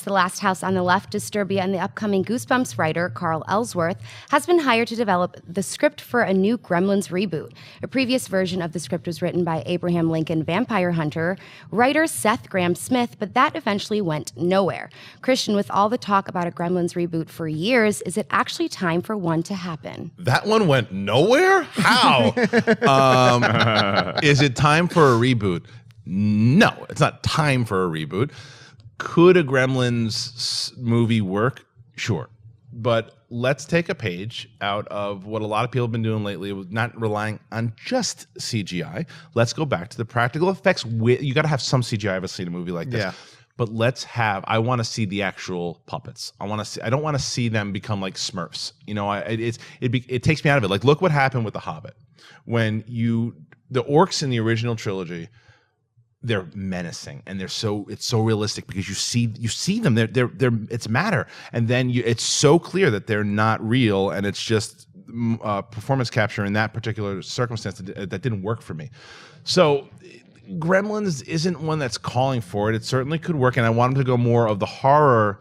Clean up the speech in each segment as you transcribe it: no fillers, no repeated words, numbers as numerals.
The Last House on the Left, Disturbia, and the upcoming Goosebumps writer, Carl Ellsworth, has been hired to develop the script for a new Gremlins reboot. A previous version of the script was written by Abraham Lincoln vampire hunter, writer Seth Grahame-Smith, but that eventually went nowhere. Christian, with all the talk about a Gremlins reboot for years, is it actually time for one to happen? That one went nowhere? How? Is it time for a reboot? No, it's not time for a reboot. Could a Gremlins movie work? Sure. But let's take a page out of what a lot of people have been doing lately, with not relying on just CGI. Let's go back to the practical effects. You got to have some CGI. I've seen a movie like this. Yeah. But I want to see the actual puppets. I don't want to see them become like Smurfs. You know, it takes me out of it. Like, look what happened with The Hobbit. When the orcs in the original trilogy, they're menacing and it's so realistic because you see them. They're it's matter, and then it's so clear that they're not real, and it's just performance capture in that particular circumstance that didn't work for me. So Gremlins isn't one that's calling for it. It certainly could work, and I want them to go more of the horror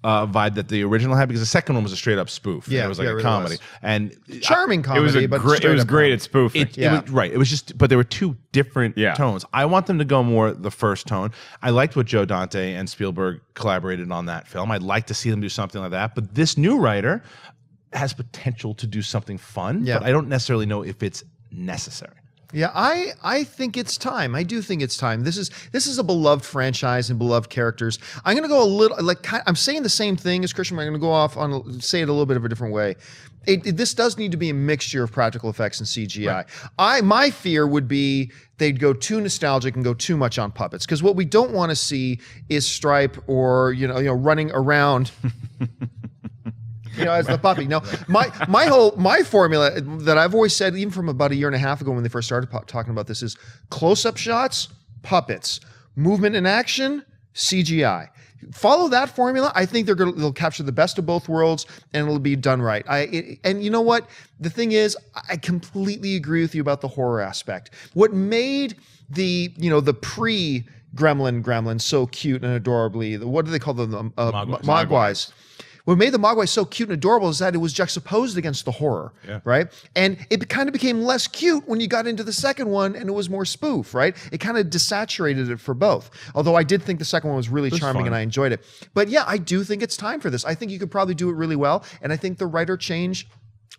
vibe that the original had, because the second one was a straight up spoof. Yeah, it was like a comedy, and charming comedy. It was great at spoofing. It was just, but there were two different tones. I want them to go more the first tone. I liked what Joe Dante and Spielberg collaborated on that film. I'd like to see them do something like that. But this new writer has potential to do something fun. But I don't necessarily know if it's necessary. Yeah, I think it's time. I do think it's time. This is a beloved franchise and beloved characters. I'm going to go a little, I'm saying the same thing as Christian, but I'm going to go off on, say it a little bit of a different way. This does need to be a mixture of practical effects and CGI. Right. My fear would be they'd go too nostalgic and go too much on puppets, because what we don't want to see is Stripe or running around. As the puppy. No, my formula that I've always said, even from about a year and a half ago when they first started talking about this, is close-up shots, puppets, movement and action, CGI. Follow that formula. I think they'll capture the best of both worlds, and it'll be done right. And you know what? The thing is, I completely agree with you about the horror aspect. What made the pre-Gremlin so cute and adorably, what do they call them? Mogwais. What made the Mogwai so cute and adorable is that it was juxtaposed against the horror, right? And it kind of became less cute when you got into the second one and it was more spoof, right? It kind of desaturated it for both. Although I did think the second one was really charming and I enjoyed it. But yeah, I do think it's time for this. I think you could probably do it really well. And I think the writer change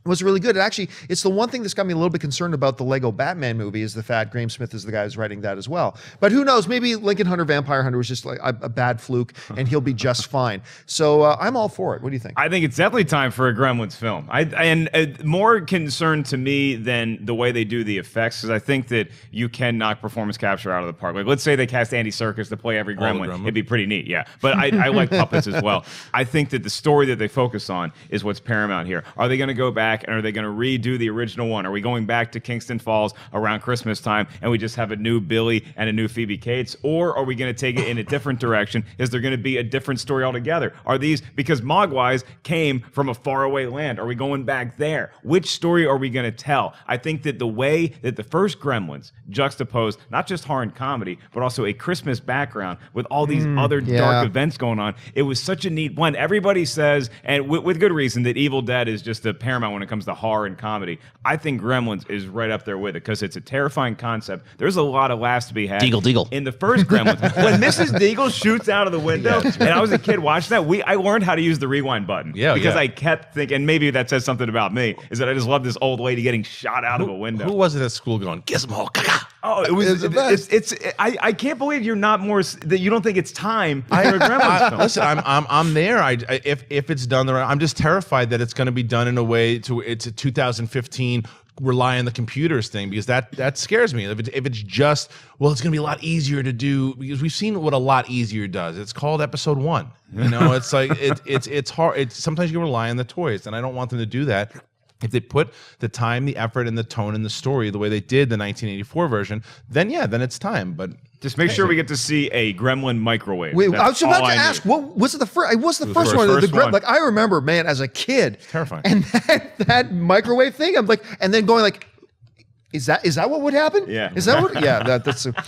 was really good. It's the one thing that's got me a little bit concerned about the Lego Batman movie, is the fact Grahame-Smith is the guy who's writing that as well. But who knows? Maybe Lincoln Hunter Vampire Hunter was just like a bad fluke, and he'll be just fine. So I'm all for it. What do you think? I think it's definitely time for a Gremlins film. And more concerned to me than the way they do the effects, because I think that you can knock performance capture out of the park. Like, let's say they cast Andy Serkis to play every Gremlin. It'd be pretty neat, yeah. But I like puppets as well. I think that the story that they focus on is what's paramount here. Are they going to go back and are they going to redo the original one? Are we going back to Kingston Falls around Christmas time and we just have a new Billy and a new Phoebe Cates? Or are we going to take it in a different direction? Is there going to be a different story altogether? Are these, because Mogwais came from a faraway land, are we going back there? Which story are we going to tell? I think that the way that the first Gremlins juxtaposed not just horror and comedy, but also a Christmas background with all these other dark events going on, it was such a neat blend. Everybody says, and with good reason, that Evil Dead is just the paramount when it comes to horror and comedy. I think Gremlins is right up there with it because it's a terrifying concept. There's a lot of laughs to be had. Deagle. In the first Gremlins, when Mrs. Deagle shoots out of the window, and I was a kid watching that, I learned how to use the rewind button. Because I kept thinking, and maybe that says something about me, is that I just love this old lady getting shot out of a window. Who was it at school going, Gizmo, caca? Oh, it was. I can't believe you're not more that you don't think it's time for a Gremlins film. Listen, I'm there. If it's done the right, I'm just terrified that it's going to be done in a way it's a 2015 rely on the computers thing, because that scares me. If it's just, well, it's going to be a lot easier to do, because we've seen what a lot easier does. It's called episode 1. It's like it's hard. Sometimes you rely on the toys, and I don't want them to do that. If they put the time, the effort, and the tone in the story the way they did the 1984 version, then it's time. But just make sure we get to see a Gremlin microwave. Wait, I was about to ask, what was it the first? It was the first one. Like, I remember, man, as a kid, it's terrifying. And that microwave thing, I'm like, and then going like, is that what would happen? Yeah. Is that what? Yeah, that's.